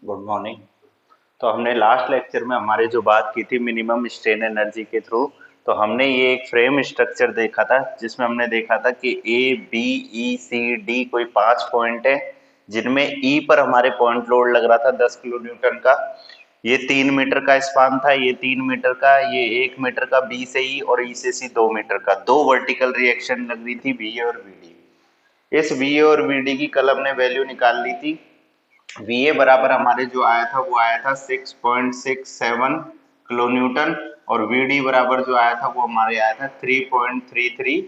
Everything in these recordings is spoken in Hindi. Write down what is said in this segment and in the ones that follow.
Good morning. तो हमने लास्ट लेक्चर में हमारे जो बात की थी मिनिमम स्ट्रेन एनर्जी के थ्रू, तो हमने ये एक फ्रेम स्ट्रक्चर देखा था जिसमें हमने देखा था कि A B E C D कोई 5 पॉइंट है जिनमें ई पर हमारे पॉइंट लोड लग रहा था 10 किलो न्यूटन का। ये 3 मीटर का स्पान था, ये 3 मीटर का, ये 1 मीटर का बी से ई और ई से सी 2 मीटर का। दो वर्टिकल रिएक्शन लग रही थी वी और वी डी। इस वी और वी डी की कल हमने वैल्यू निकाल ली थी। VA बराबर हमारे जो आया था वो आया था 6.67 किलो न्यूटन और VD बराबर जो आया था वो हमारे आया था 3.33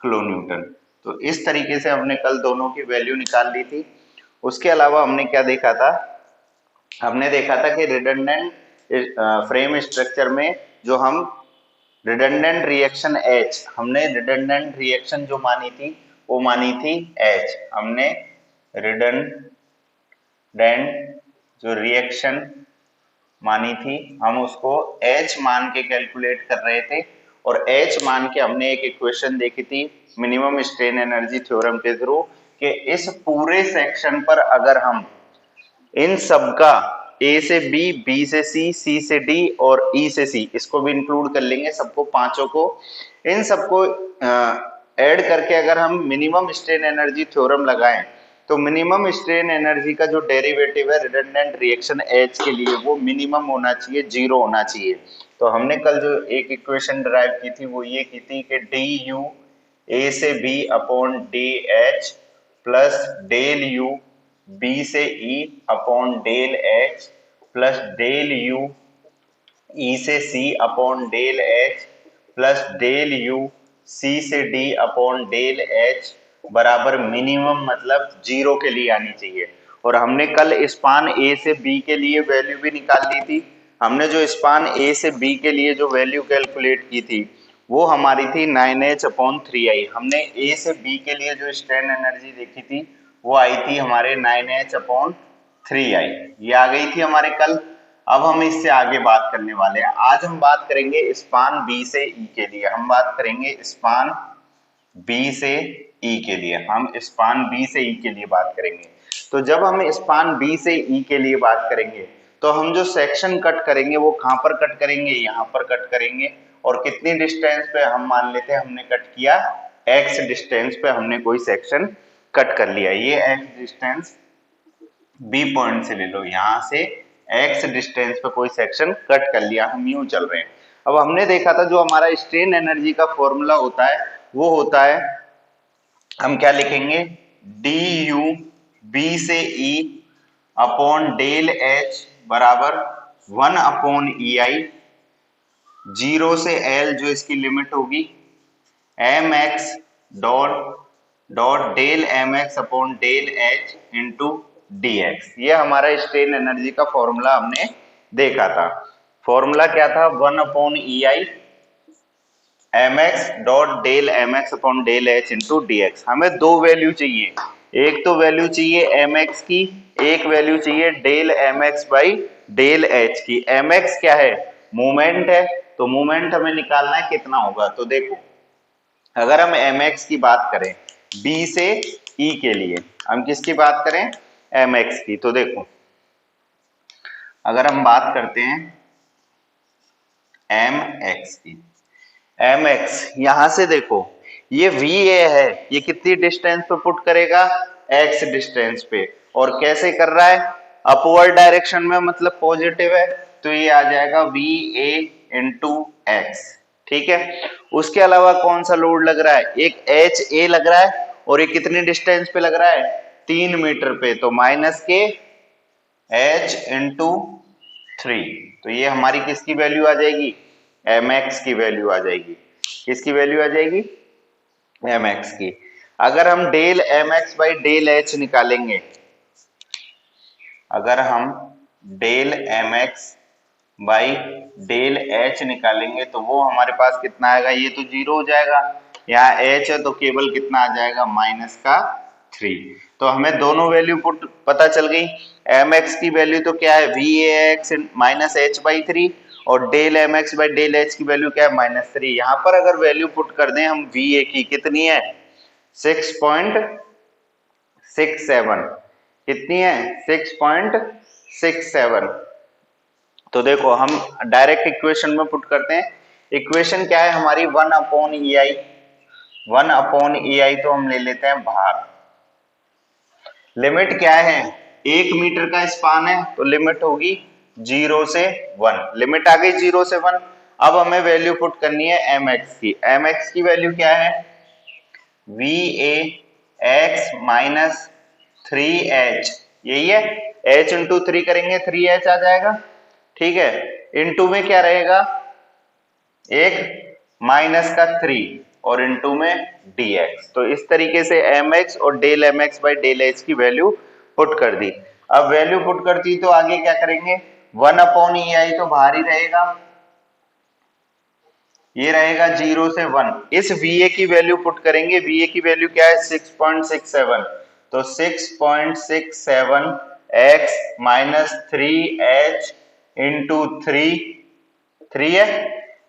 किलो न्यूटन। तो इस तरीके से हमने कल दोनों की वैल्यू निकाल ली थी। उसके अलावा हमने क्या देखा था, हमने देखा था कि रिडंडेंट फ्रेम स्ट्रक्चर में जो हम रिडंडेंट रिएक्शन H, हमने रिडंडेंट रिएक्शन जो मानी थी वो मानी थी H। हमने रिडंडेंट जो रिएक्शन मानी थी हम उसको H मान के कैलकुलेट कर रहे थे और H मान के हमने एक इक्वेशन देखी थी मिनिमम स्ट्रेन एनर्जी थ्योरम के थ्रू कि इस पूरे सेक्शन पर अगर हम इन सबका A से B, B से C, C से D और E से C इसको भी इंक्लूड कर लेंगे, सबको पांचों को, इन सबको ऐड करके अगर हम मिनिमम स्ट्रेन एनर्जी थ्योरम लगाएं तो मिनिमम स्ट्रेन एनर्जी का जो डेरिवेटिव है रिडंडेंट रिएक्शन H के लिए वो मिनिमम होना चाहिए, जीरो होना चाहिए। तो हमने कल जो एक इक्वेशन डिराइव की थी वो ये की थी कि डी यू ए से B upon D H plus del U B से E upon del H plus del U E से C upon del H plus del U C से डी अपॉन डेल एच बराबर मिनिमम मतलब जीरो के लिए आनी चाहिए। और हमने कल स्पान ए से बी के लिए वैल्यू भी निकाल ली थी। हमने जो स्पान ए से बी के लिए जो वैल्यू कैलकुलेट की थी वो हमारी थी 9h अपॉन 3i। हमने ए से बी के लिए जो स्ट्रेन एनर्जी देखी थी वो आई थी हमारे 9h अपॉन 3i, ये आ गई थी हमारे कल। अब हम इससे आगे बात करने वाले हैं। आज हम बात करेंगे स्पान बी से ई के लिए, हम बात करेंगे स्पान बी से ई के लिए, हम स्पान बी से ई के लिए बात करेंगे। तो जब हम स्पान बी से ई के लिए बात करेंगे तो हम जो सेक्शन कट करेंगे वो कहां पर कट करेंगे, यहां पर कट करेंगे। और कितनी डिस्टेंस पे, हम मान लेते हैं हमने कट किया x डिस्टेंस पे हमने कोई सेक्शन कट कर लिया। ये x डिस्टेंस बी पॉइंट से ले लो, यहां से x डिस्टेंस पे कोई सेक्शन कट कर लिया, हम यूं चल रहे हैं। अब हमने देखा था जो हमारा स्ट्रेन एनर्जी का फॉर्मूला होता है वो होता है, हम क्या लिखेंगे, डी यू बी से ई अपॉन डेल एच बराबर 1 अपॉन ई आई, जीरो से एल जो इसकी लिमिट होगी, M X dot dot del M X upon del H into D X. ये हमारा स्ट्रेन एनर्जी का फॉर्मूला हमने देखा था। फॉर्मूला क्या था, 1 upon E I M X dot del M X upon del H into D X. हमें दो वैल्यू चाहिए, एक तो वैल्यू चाहिए एम एक्स की, एक वैल्यू चाहिए del M X by del H की। एम एक्स क्या है, मूवमेंट है, तो मूवमेंट हमें निकालना है कितना होगा। तो देखो अगर हम एम एक्स की बात करें बी से ई के लिए, हम किसकी बात करें, एम एक्स की, तो देखो अगर हम बात करते हैं एम एक्स की, एम एक्स यहां से देखो ये वी ए है, ये कितनी डिस्टेंस पे पुट करेगा, एक्स डिस्टेंस पे, और कैसे कर रहा है, अपवर्ड डायरेक्शन में, मतलब पॉजिटिव है, तो ये आ जाएगा वी ए इंटू एक्स। ठीक है, उसके अलावा कौन सा लोड लग रहा है, एक एच ए लग रहा है और ये कितनी डिस्टेंस पे लग रहा है, 3 मीटर पे, तो माइनस के एच इंटू 3। तो ये हमारी किसकी वैल्यू आ जाएगी, एम एक्स की वैल्यू आ जाएगी। किसकी वैल्यू आ जाएगी, एम एक्स की। अगर हम del M X by del H निकालेंगे, अगर हम del M X by del H निकालेंगे तो वो हमारे पास कितना आएगा, ये तो जीरो हो जाएगा, यहाँ एच है तो केवल कितना आ जाएगा, माइनस का 3। तो हमें दोनों वैल्यू पुट पता चल गई। एम एक्स की वैल्यू तो क्या है, V A X minus H by 3, और del M X by del H की वैल्यू क्या है, -3। यहाँ पर अगर वैल्यू पुट कर दें हम वी ए की, कितनी है, 6.67, कितनी है, 6.67, 0.667। तो देखो हम डायरेक्ट इक्वेशन में पुट करते हैं। इक्वेशन क्या है हमारी 1/EI। 1/EI तो हम ले लेते हैं भार। लिमिट क्या है, 1 मीटर का स्पान है तो लिमिट होगी 0 से 1। लिमिट आ गई 0 से 1। अब हमें वैल्यू पुट करनी है mx की। mx की वैल्यू क्या है, VAx माइनस 3h, यही है। h इंटू 3 करेंगे 3h आ जाएगा, ठीक है। इंटू में क्या रहेगा, एक माइनस का 3 और इंटू में dx। तो इस तरीके से mx और del mx by del h की वैल्यू पुट कर दी। अब वैल्यू पुट करती तो आगे क्या करेंगे, 1/EI तो बाहर ही रहेगा, ये रहेगा 0 से 1। इस VA की वैल्यू पुट करेंगे। VA की वैल्यू क्या है 6.67, तो 6.67 x माइनस 3h इंटू 3 है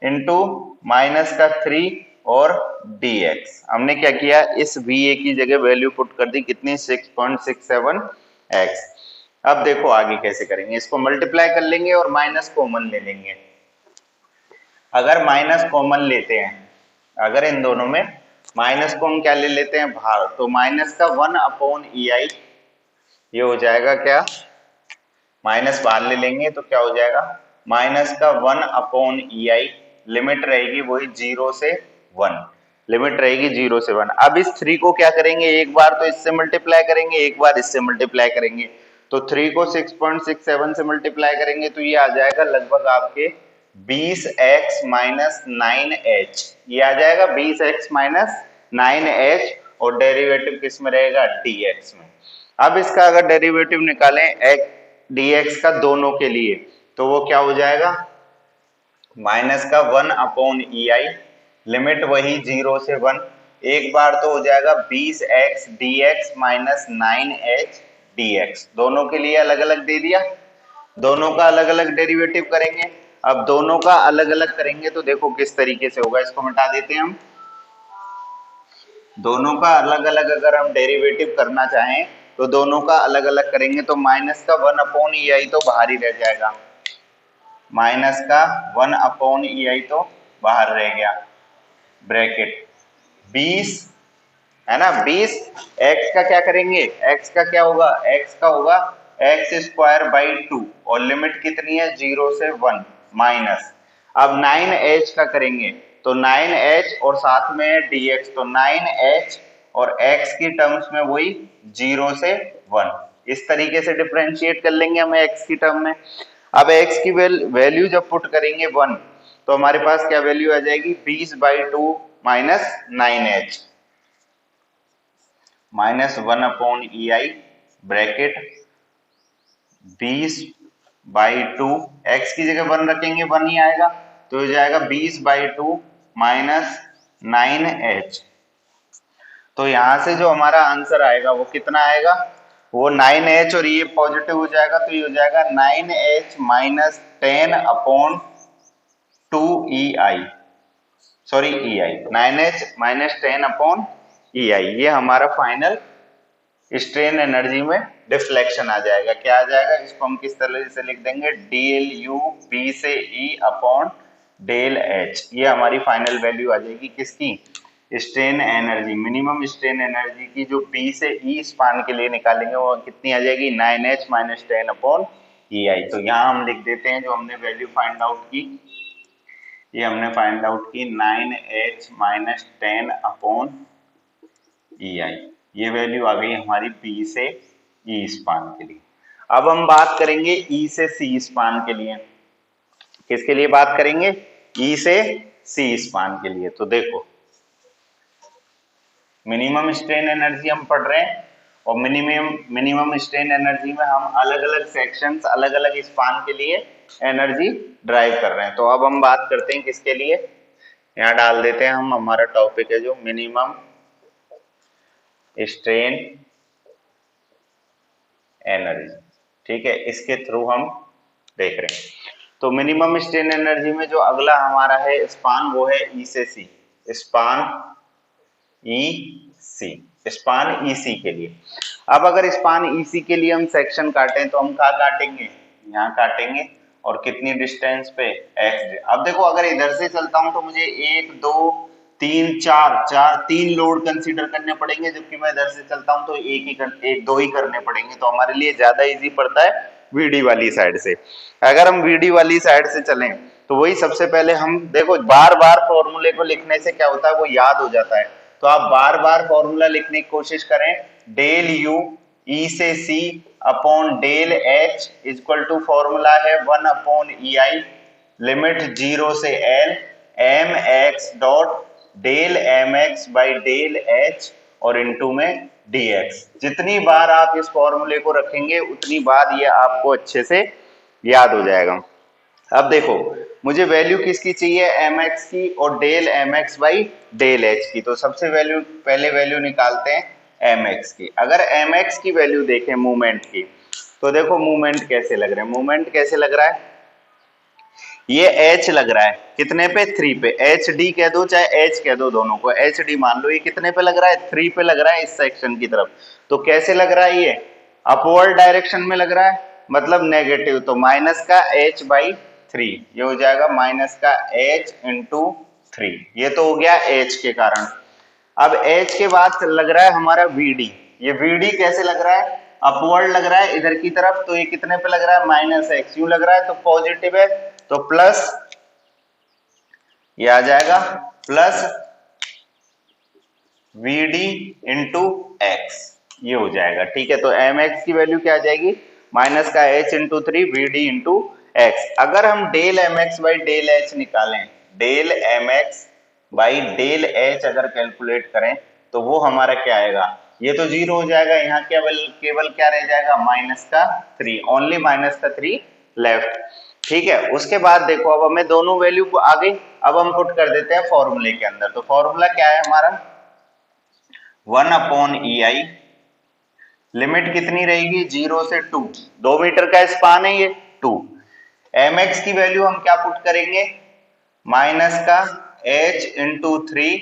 इंटू माइनस का 3 और dx। हमने क्या किया, इस VA की जगह वैल्यू पुट कर दी, कितनी 6.67 x। अब देखो आगे कैसे करेंगे, इसको मल्टीप्लाई कर लेंगे और माइनस कॉमन ले लेंगे। अगर माइनस कॉमन लेते हैं, अगर इन दोनों में माइनस को हम क्या ले लेते हैं भार, तो माइनस का 1/EI ये हो जाएगा क्या, माइनस बाहर ले लेंगे तो क्या हो जाएगा, माइनस का 1/EI। लिमिट रहेगी वही 0 से 1, लिमिट रहेगी 0 से 1। अब इस 3 को क्या करेंगे, एक बार तो इससे मल्टीप्लाई करेंगे, एक बार इससे मल्टीप्लाई करेंगे। तो 3 को 6.67 से मल्टीप्लाई करेंगे तो ये आ जाएगा लगभग आपके 20x माइनस 9h, ये आ जाएगा 20x माइनस 9h, और डेरिवेटिव किस में रहेगा, dx में। अब इसका अगर डेरिवेटिव निकालें dx का दोनों के लिए, तो वो क्या हो जाएगा, माइनस का 1/EI, लिमिट वही 0 से 1। एक बार तो हो जाएगा 20x dx minus 9h dx, दोनों के लिए अलग अलग दे दिया। दोनों का अलग अलग डेरिवेटिव करेंगे। अब दोनों का अलग अलग करेंगे तो देखो किस तरीके से होगा, इसको मिटा देते हैं हम। दोनों का अलग अलग अगर हम डेरिवेटिव करना चाहें तो दोनों का अलग अलग करेंगे, तो माइनस का 1/EI तो बाहर ही रह जाएगा, माइनस का 1/EI तो बाहर रह गया, ब्रैकेट 20 है ना, 20। x का क्या करेंगे, x का क्या होगा, x का होगा x स्क्वायर बाई 2, और लिमिट कितनी है 0 से 1 माइनस। अब 9h का करेंगे तो 9h और साथ में dx, तो 9h और x की टर्म्स में वही 0 से 1। इस तरीके से डिफरेंशिएट कर लेंगे हमें x की टर्म में। अब x की वैल्यू जब पुट करेंगे 1, तो हमारे पास क्या वैल्यू आ जाएगी, 20/2 minus 9h minus 1/EI bracket 20/2, x की जगह 1 रखेंगे 1 ही आएगा, तो हो जाएगा 20/2 माइनस 9h। तो यहां से जो हमारा आंसर आएगा वो कितना आएगा, वो 9h, और ये पॉजिटिव हो जाएगा तो ये हो जाएगा 9h minus 10/2EI, sorry EI, 9h minus 10/EI। ये हमारा फाइनल स्ट्रेन एनर्जी में डिफ्लेक्शन आ जाएगा। क्या आ जाएगा, इसको हम किस तरह से लिख देंगे, डेल यू बी से ई अपॉन डेल एच। ये हमारी फाइनल वैल्यू आ जाएगी किसकी, strain energy, minimum strain energy की, जो बी से ई स्पान के लिए निकालेंगे वो कितनी आ जाएगी, 9h माइनस 10/EI। तो यहाँ हम लिख देते हैं जो हमने वैल्यू फाइंड आउट की, ये हमने फाइंड आउट की 9h माइनस 10/EI। ये वैल्यू आ गई हमारी बी से ई स्पान के लिए। अब हम बात करेंगे ई से सी स्पान के लिए। किसके लिए बात करेंगे, ई से सी स्पान के लिए। तो देखो मिनिमम स्ट्रेन एनर्जी हम पढ़ रहे हैं, और मिनिमम स्ट्रेन एनर्जी में हम अलग अलग सेक्शंस, अलग अलग स्पान के लिए एनर्जी ड्राइव कर रहे हैं। तो अब हम बात करते हैं किसके लिए, यहाँ डाल देते हैं हम, हमारा टॉपिक है जो मिनिमम स्ट्रेन एनर्जी, ठीक है, इसके थ्रू हम देख रहे हैं। तो मिनिमम स्ट्रेन एनर्जी में जो अगला हमारा है स्पान, वो है ई से सी, स्पान ई सी। स्पान ईसी के लिए। अब अगर स्पान ईसी के लिए हम सेक्शन काटें तो हम कहाँ काटेंगे, यहाँ काटेंगे, और कितनी डिस्टेंस पे, एक्स। अब देखो अगर इधर से चलता हूं तो मुझे 1 2 3 4 तीन लोड कंसीडर करने पड़ेंगे, जबकि मैं इधर से चलता हूं तो एक दो ही करने पड़ेंगे, तो हमारे लिए ज्यादा इजी पड़ता है वीडी वाली साइड से। अगर हम वीडी वाली साइड से चलें तो वही सबसे पहले हम देखो, बार बार फॉर्मूले को लिखने से क्या होता है, वो याद हो जाता है। तो आप बार बार फॉर्मूला लिखने की कोशिश करें, डेल यू ई से C upon del H equal to formula है 1 अपॉन ई आई लिमिट 0 से L M X dot del M X by del H और इनटू में dx। जितनी बार आप इस फॉर्मूले को रखेंगे उतनी बार ये आपको अच्छे से याद हो जाएगा। अब देखो मुझे वैल्यू किसकी चाहिए, mx की और del mx by del h की। तो सबसे पहले वैल्यू निकालते हैं mx की। अगर mx की वैल्यू देखें मूवमेंट की, तो देखो मूवमेंट कैसे लग रहा है, मूवमेंट कैसे लग रहा है, ये h लग रहा है कितने पे, 3 पे। एच डी कह दो चाहे h कह दो, दोनों को एच डी मान लो। ये कितने पे लग रहा है, 3 पे लग रहा है इस सेक्शन की तरफ। तो कैसे लग रहा है, ये अपवर्ड डायरेक्शन में लग रहा है, मतलब नेगेटिव। तो माइनस का h बाई 3, ये हो जाएगा माइनस का h इंटू 3। ये तो हो गया h के कारण। अब h के बाद लग रहा है हमारा vd। ये vd कैसे लग रहा है, अपवर्ड लग रहा है इधर की तरफ। तो ये कितने पे लग रहा है, माइनस x। यूं लग रहा है तो पॉजिटिव है, तो प्लस ये आ जाएगा प्लस vd इंटू एक्स, ये हो जाएगा। ठीक है, तो mx की वैल्यू क्या आ जाएगी, माइनस का h into 3 vd into X. अगर हम del mx by del h निकालें, del mx by del h अगर कैलकुलेट करें तो वो हमारा क्या आएगा, ये तो जीरो हो जाएगा। यहाँ केवल क्या रह जाएगा, माइनस का 3, ओनली माइनस का 3 लेफ्ट। ठीक है, उसके बाद देखो अब हमें दोनों वैल्यू को आ गई। अब हम पुट कर देते हैं फॉर्मूले के अंदर। तो फॉर्मूला क्या है हमारा, 1 अपॉन ई आई, लिमिट कितनी रहेगी 0 से 2, 2 मीटर का स्पान है ये 2। एम एक्स की वैल्यू हम क्या पुट करेंगे, माइनस का h इंटू 3,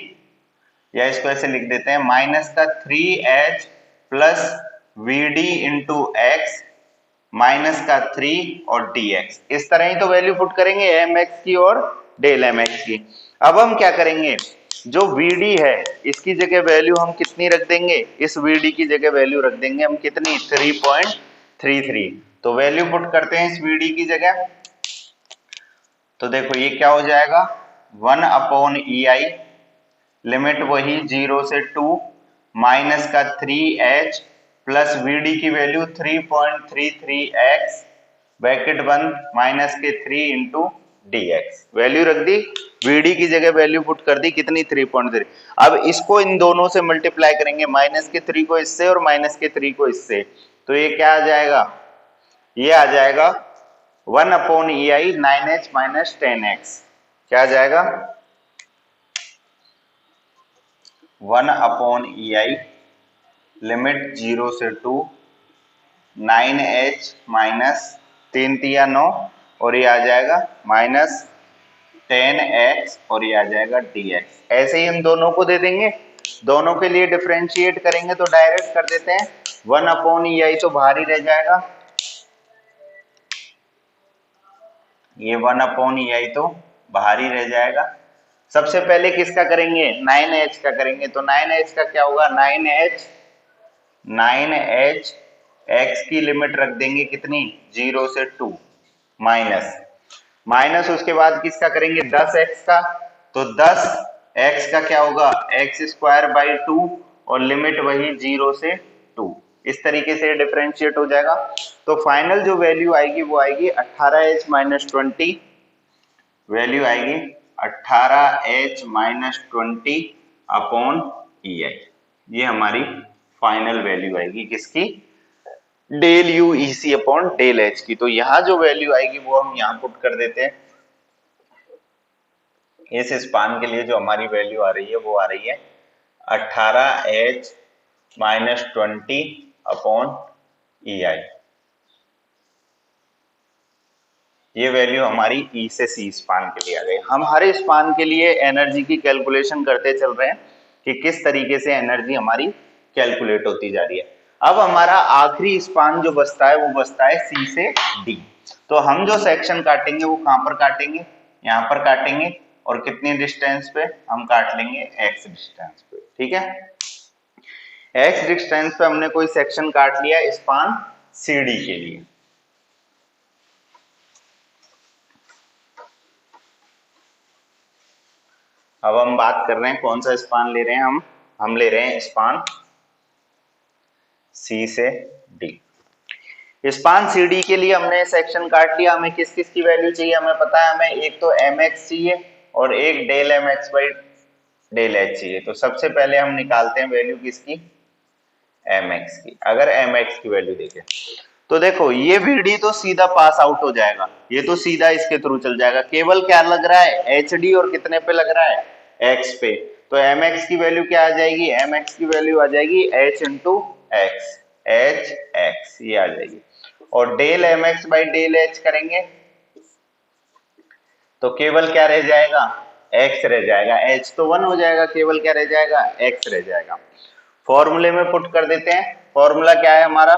या इसको ऐसे लिख देते हैं माइनस का 3h plus V D into X minus का 3 और dx। इस तरह ही तो वैल्यू पुट करेंगे mx की और डेल mx की। अब हम क्या करेंगे, जो vd है इसकी जगह वैल्यू हम कितनी रख देंगे, इस vd की जगह वैल्यू रख देंगे हम कितनी, 3.33। तो वैल्यू पुट करते हैं इस vd की जगह। तो देखो ये क्या हो जाएगा, 1 अपॉन ई आई, लिमिट वही 0 से 2, माइनस का 3h प्लस vd की वैल्यू 3.33x ब्रैकेट बंद माइनस के 3 इंटू dx। वैल्यू रख दी, vd की जगह वैल्यू पुट कर दी कितनी, 3.3। अब इसको इन दोनों से मल्टीप्लाई करेंगे, माइनस के 3 को इससे और माइनस के 3 को इससे। तो ये क्या आ जाएगा, ये आ जाएगा 1 अपॉन ई आई 9h माइनस 10x। क्या आ जाएगा, 1 अपॉन ई आई लिमिट 0 से 2, 9h माइनस 3 तिया 9, और ये आ जाएगा माइनस 10x और ये आ जाएगा dx। ऐसे ही हम दोनों को दे देंगे, दोनों के लिए डिफरेंशिएट करेंगे तो डायरेक्ट कर देते हैं। 1 अपॉन ई आई तो बाहर ही रह जाएगा, ये 1 अपॉन ई आई तो बाहर ही रह जाएगा। सबसे पहले किसका करेंगे, 9h का करेंगे। तो 9h का क्या होगा, 9h x की लिमिट रख देंगे कितनी, 0 से 2, माइनस उसके बाद किसका करेंगे, 10x का। तो 10x का क्या होगा, x स्क्वायर बाई 2 और लिमिट वही 0 से 2। इस तरीके से डिफरेंशिएट हो जाएगा। तो फाइनल जो वैल्यू आएगी वो आएगी 18h माइनस 20, वैल्यू आएगी 18h minus 20 upon E I. ये हमारी फाइनल वैल्यू आएगी किसकी, डेल यू ई सी अपॉन डेल एच की। तो यहां जो वैल्यू आएगी वो हम यहां पुट कर देते हैं। इस स्पान के लिए जो हमारी वैल्यू आ रही है वो आ रही है 18h minus 20 upon E I. ये वैल्यू हमारी ई से सी स्पान के लिए आ गई। हम हर स्पान के लिए एनर्जी की कैलकुलेशन करते चल रहे हैं कि किस तरीके से एनर्जी हमारी कैलकुलेट होती जा रही है। अब हमारा आखिरी स्पान जो बचता है वो बचता है सी से डी। तो हम जो सेक्शन काटेंगे वो कहां पर काटेंगे, यहां पर काटेंगे, और कितनी डिस्टेंस पे, हम काट लेंगे एक्स डिस्टेंस पे। ठीक है, एक्स डिस्टेंस पे हमने कोई सेक्शन काट लिया स्पान सी डी के लिए। अब हम बात कर रहे हैं कौन सा स्पान ले रहे हैं, हम ले रहे हैं स्पान सी से डी। स्पान सी डी के लिए हमने सेक्शन काट लिया। हमें किस किस की वैल्यू चाहिए, हमें पता है, हमें एक तो एम एक्स चाहिए और एक del M X by del H चाहिए। तो सबसे पहले हम निकालते हैं वैल्यू किसकी, एम एक्स की। अगर एम एक्स की वैल्यू देखें तो देखो ये वीडी तो सीधा पास आउट हो जाएगा, ये तो सीधा इसके थ्रू चल जाएगा। केवल क्या लग रहा है, एच डी, और कितने पे लग रहा है, एक्स पे। तो एम एक्स की वैल्यू क्या आ जाएगी, एम एक्स की वैल्यू आ जाएगी H into X, H X ये आ जाएगी। और del M X by del H करेंगे तो केवल क्या रह जाएगा, एक्स रह जाएगा। एच तो 1 हो जाएगा, केवल क्या रह जाएगा, एक्स रह जाएगा। फॉर्मूले में पुट कर देते हैं। फॉर्मूला क्या है हमारा,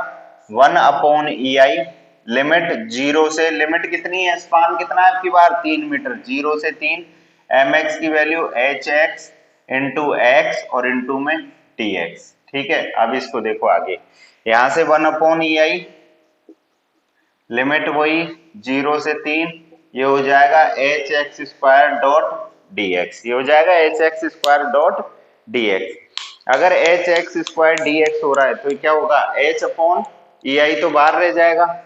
1 अपॉन ई आई, लिमिट 0 से, लिमिट कितनी है, स्पान कितना है आपकी बार, 3 मीटर, 0 से 3, एम एक्स की value H x into x और इंटू में टी एक्स। ठीक है, अब इसको देखो आगे, यहां से 1 अपॉन ई आई, लिमिट वही 0 से 3, ये हो जाएगा H X square dot D X, ये हो जाएगा H X square dot D X. अगर H X square D X हो रहा है तो क्या होगा, एच अपॉन ई आई तो बाहर रह जाएगा,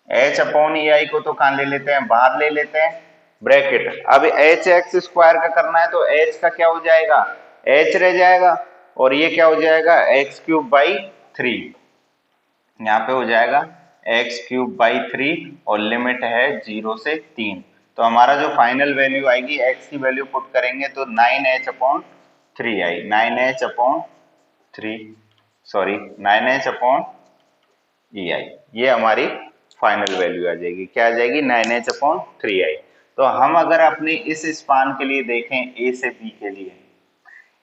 एच अपॉन ई आई को तो कहां ले लेते हैं, बाहर ले लेते हैं, ब्रैकेट। अब एच एक्स स्क्वायर का करना है तो एच का क्या हो जाएगा, एच रह जाएगा, और ये क्या हो जाएगा, एक्स क्यूब बाई 3, यहाँ पे हो जाएगा एक्स क्यूब बाई 3, और लिमिट है 0 से 3। तो हमारा जो फाइनल वैल्यू आएगी, एक्स की वैल्यू पुट करेंगे तो 9h upon 3 I, 9h upon 3, sorry 9h upon E I, ये हमारी फाइनल वैल्यू आ जाएगी। क्या आ जाएगी, 9h अपॉन 3 आई। तो हम अगर अपने इस स्पान के लिए देखें, ए से बी के लिए,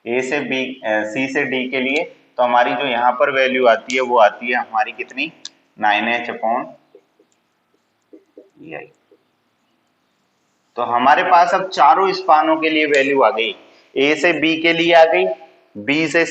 ए से बी, सी से डी के लिए, तो हमारी जो यहाँ पर वैल्यू आती है वो आती है हमारी कितनी, 9h अपॉन ई आई। तो हमारे पास अब चारों स्पानों के लिए वैल्यू आ गई, ए से बी के लिए आ गई, बी से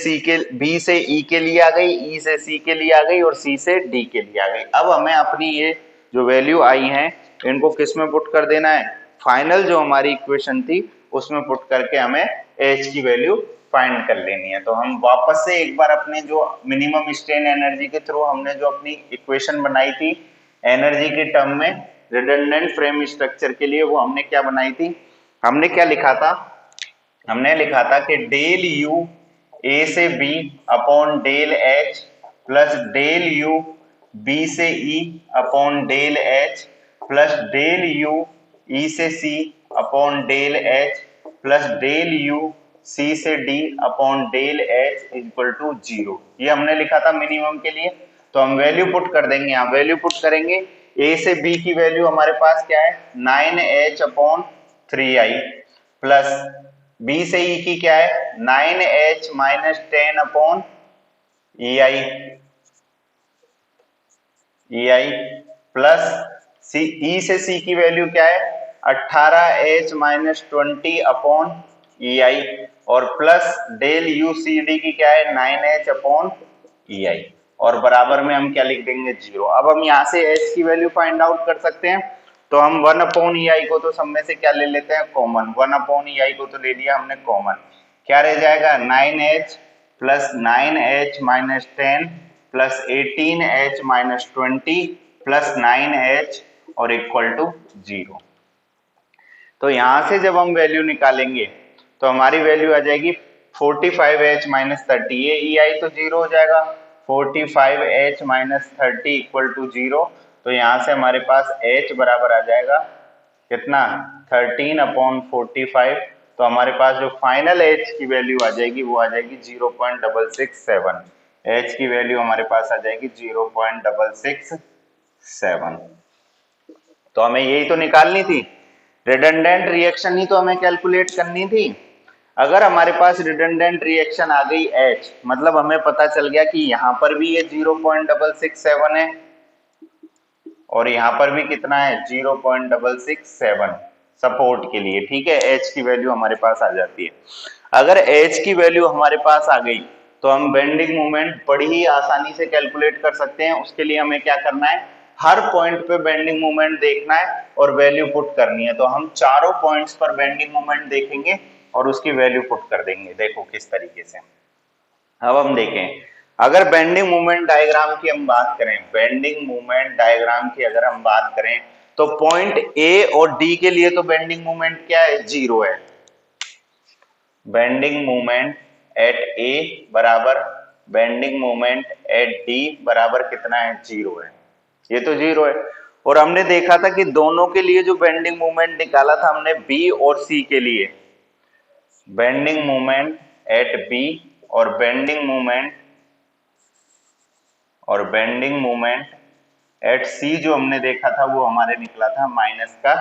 ई के लिए आ गई, ई से सी के लिए आ गई, और सी से डी के लिए आ गई। अब हमें अपनी ये जो वैल्यू आई है इनको किस में पुट कर देना है, फाइनल जो हमारी इक्वेशन थी उसमें पुट करके हमें एच की वैल्यू फाइंड कर लेनी है। तो हम वापस से एक बार अपने जो मिनिमम स्ट्रेन एनर्जी के थ्रू हमने जो अपनी इक्वेशन बनाई थी एनर्जी के टर्म में रिडंडेंट फ्रेम स्ट्रक्चर के लिए, वो हमने क्या बनाई थी, हमने क्या लिखा था, हमने लिखा था कि डेल यू ए से B upon del H plus del U B से E upon del H plus del U E से C upon del H plus del U C से D upon del H equal to 0। ये हमने लिखा था मिनिमम के लिए। तो हम वैल्यू पुट कर देंगे, यहाँ वैल्यू पुट करेंगे, ए से बी की वैल्यू हमारे पास क्या है, 9h upon 3i plus B से ई की क्या है, 9h माइनस 10 अपॉन ई आई प्लस सी, ई से सी की वैल्यू क्या है, 18h minus 20 upon E I, और plus del U C D की क्या है, 9h अपॉन ई आई, और बराबर में हम क्या लिख देंगे, 0। अब हम यहाँ से h की वैल्यू फाइंड आउट कर सकते हैं। तो हम 1 अपॉन ई आई को तो सब में से क्या ले लेते हैं, कॉमन, 1 अपॉन ई आई को तो ले लिया हमने कॉमन, क्या रह जाएगा, 9h plus 9h minus 10 plus 18h minus 20 plus 9h और इक्वल टू 0। तो यहां से जब हम वैल्यू निकालेंगे तो हमारी वैल्यू आ जाएगी 45h माइनस 30, ये ई आई तो 0 हो जाएगा, 45h माइनस 30 इक्वल टू 0। तो यहाँ से हमारे पास h बराबर आ जाएगा कितना, 13 अपॉन 45। तो हमारे पास जो फाइनल h की वैल्यू आ जाएगी वो आ जाएगी 0.667, h की वैल्यू हमारे पास आ जाएगी 0.667। तो हमें यही तो निकालनी थी, रिडंडेंट रिएक्शन ही तो हमें कैलकुलेट करनी थी। अगर हमारे पास रिडंडेंट रिएक्शन आ गई H, मतलब हमें पता चल गया कि यहाँ पर भी ये 0.667 है और यहाँ पर भी कितना है 0.667 सपोर्ट के लिए, ठीक है। H की वैल्यू हमारे पास आ जाती है। अगर H की वैल्यू हमारे पास आ गई तो हम बेंडिंग मोमेंट बड़ी ही आसानी से कैलकुलेट कर सकते हैं। उसके लिए हमें क्या करना है, हर पॉइंट पे बेंडिंग मोमेंट देखना है और वैल्यू पुट करनी है। तो हम चारों पॉइंट्स पर बेंडिंग मोमेंट देखेंगे और उसकी वैल्यू पुट कर देंगे। देखो किस तरीके से। अब हम देखें, अगर बेंडिंग मोमेंट डायग्राम की हम बात करें, बेंडिंग मोमेंट डायग्राम की अगर हम बात करें तो पॉइंट ए और डी के लिए तो बेंडिंग मोमेंट क्या है, 0 है। बेंडिंग मोमेंट एट ए बराबर बेंडिंग मोमेंट एट डी बराबर कितना है, 0 है। ये तो 0 है। और हमने देखा था कि दोनों के लिए जो बेंडिंग मोमेंट निकाला था हमने बी और सी के लिए, बेंडिंग मोमेंट एट बी और बेंडिंग मोमेंट एट सी जो हमने देखा था वो हमारे निकला था माइनस का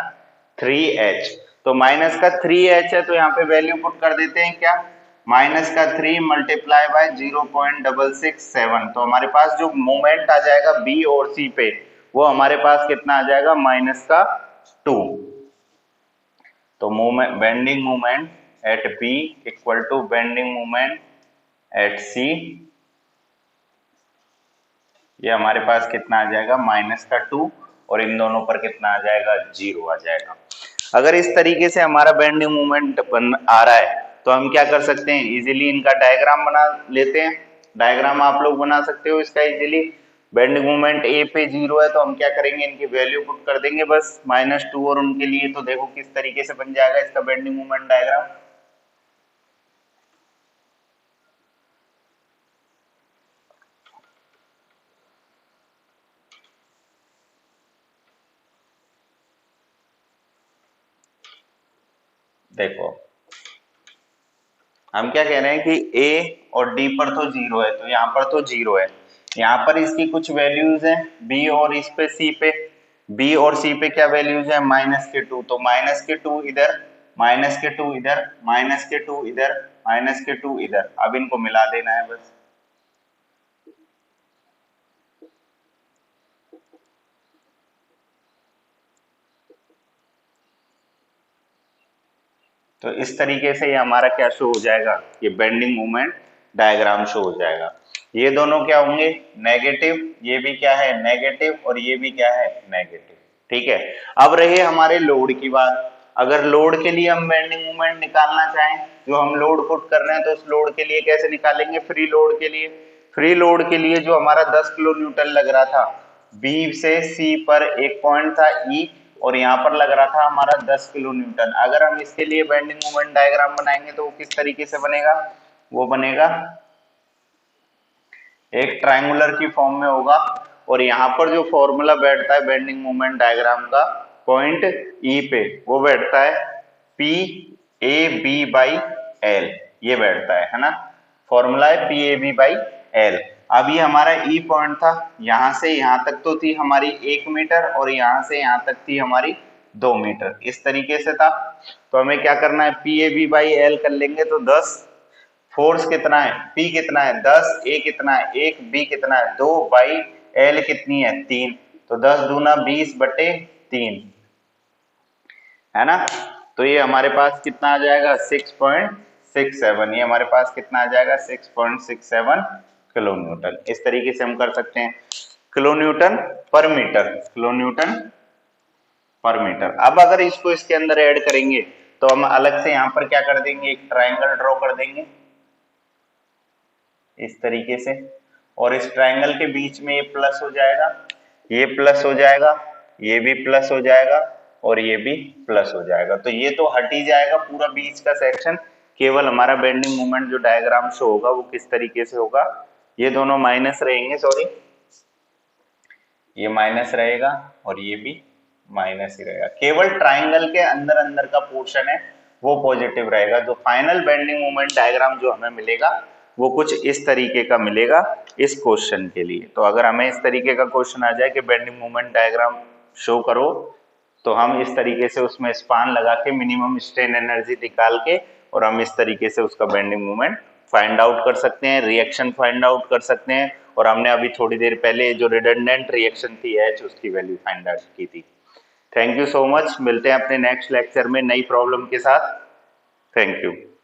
3h। तो माइनस का 3h है तो यहाँ पे वैल्यू पुट कर देते हैं क्या, माइनस का 3 मल्टीप्लाई बाय 0.667। तो हमारे पास जो मोमेंट आ जाएगा बी और सी पे वो हमारे पास कितना आ जाएगा, माइनस का 2। तो moment, bending moment at B equal to bending moment at C, ये हमारे पास कितना आ जाएगा, माइनस का 2 और इन दोनों पर कितना आ जाएगा, 0 आ जाएगा। अगर इस तरीके से हमारा बेंडिंग मोमेंट आ रहा है तो हम क्या कर सकते हैं, इजीली इनका डायग्राम बना लेते हैं। डायग्राम आप लोग बना सकते हो इसका इजीली। बेंडिंग मोमेंट ए पे 0 है तो हम क्या करेंगे, इनकी वैल्यू पुट कर देंगे बस -2 और उनके लिए। तो देखो किस तरीके से बन जाएगा इसका बेंडिंग मोमेंट डायग्राम। देखो हम क्या कह रहे हैं कि ए और डी पर तो 0 है तो यहाँ पर तो 0 है, यहाँ पर इसकी कुछ वैल्यूज है बी और इस पे सी पे, बी और सी पे क्या वैल्यूज है, -2। तो -2 इधर, -2 इधर, -2 इधर, -2 इधर। अब इनको मिला देना है बस। तो इस तरीके से ये हमारा क्या शो हो जाएगा, ये बेंडिंग मोमेंट डायग्राम शो हो जाएगा। ये दोनों क्या होंगे, नेगेटिव, ये भी क्या है नेगेटिव और ये भी क्या है नेगेटिव, ठीक है। अब रही हमारे लोड की बात। अगर लोड के लिए हम बेंडिंग मोमेंट निकालना चाहें, जो हम लोड पुट कर रहे हैं, तो उस लोड के लिए कैसे निकालेंगे, फ्री लोड के लिए। फ्री लोड के लिए जो हमारा 10 किलो न्यूटन लग रहा था, बी से सी पर एक पॉइंट था ई और यहाँ पर लग रहा था हमारा 10 किलो न्यूटन। अगर हम इसके लिए बेंडिंग मोमेंट डायग्राम बनाएंगे तो वो किस तरीके से बनेगा, वो बनेगा एक ट्रायंगुलर की फॉर्म में होगा। और यहाँ पर जो फॉर्मूला बैठता है बेंडिंग मोमेंट डायग्राम का पॉइंट ई पे, वो बैठता है P A B by L, ये बैठता है ना। फॉर्मूला है P A B by L. अब ये हमारा ई पॉइंट था, यहां से यहां तक तो थी हमारी 1 मीटर और यहां से यहां तक थी हमारी 2 मीटर, इस तरीके से था। तो हमें क्या करना है, P A B by L कर लेंगे तो 10, फोर्स कितना है, P कितना है 10, A कितना है 1, B कितना है 2 बाई L कितनी है 3। तो 10 दूना 20 बटे 3 है ना। तो ये हमारे पास कितना आ जाएगा 6.67, ये हमारे पास कितना आ जाएगा 6.67 किलो न्यूटन। इस तरीके से हम कर सकते हैं, किलो न्यूटन पर मीटर, किलो न्यूटन पर मीटर। अब अगर इसको इसके अंदर ऐड करेंगे तो हम अलग से यहाँ पर क्या कर देंगे, एक ट्रायंगल ड्रॉ कर देंगे इस तरीके से, और इस ट्रायंगल के बीच में ये प्लस हो जाएगा, ये प्लस हो जाएगा, ये भी प्लस हो जाएगा और ये भी प्लस हो जाएगा। तो ये तो हट ही जाएगा पूरा बीच का सेक्शन, केवल हमारा बेंडिंग मोमेंट जो डायग्राम शो होगा वो किस तरीके से होगा, ये दोनों माइनस रहेंगे, सॉरी ये माइनस रहेगा और ये भी माइनस ही रहेगा। केवल ट्राइंगल के अंदर अंदर का पोर्शन है वो पॉजिटिव रहेगा। जो फाइनल बेंडिंग मोमेंट डायग्राम जो हमें मिलेगा वो कुछ इस तरीके का मिलेगा इस क्वेश्चन के लिए। तो अगर हमें इस तरीके का क्वेश्चन आ जाए कि बेंडिंग मोमेंट डायग्राम शो करो, तो हम इस तरीके से उसमें स्पान लगा के मिनिमम स्ट्रेन एनर्जी निकाल के और हम इस तरीके से उसका बेंडिंग मोमेंट फाइंड आउट कर सकते हैं, रिएक्शन फाइंड आउट कर सकते हैं, और हमने अभी थोड़ी देर पहले जो रिडंडेंट रिएक्शन थी H उसकी वैल्यू फाइंड आउट की थी। थैंक यू सो मच, मिलते हैं अपने नेक्स्ट लेक्चर में नई प्रॉब्लम के साथ। Thank you.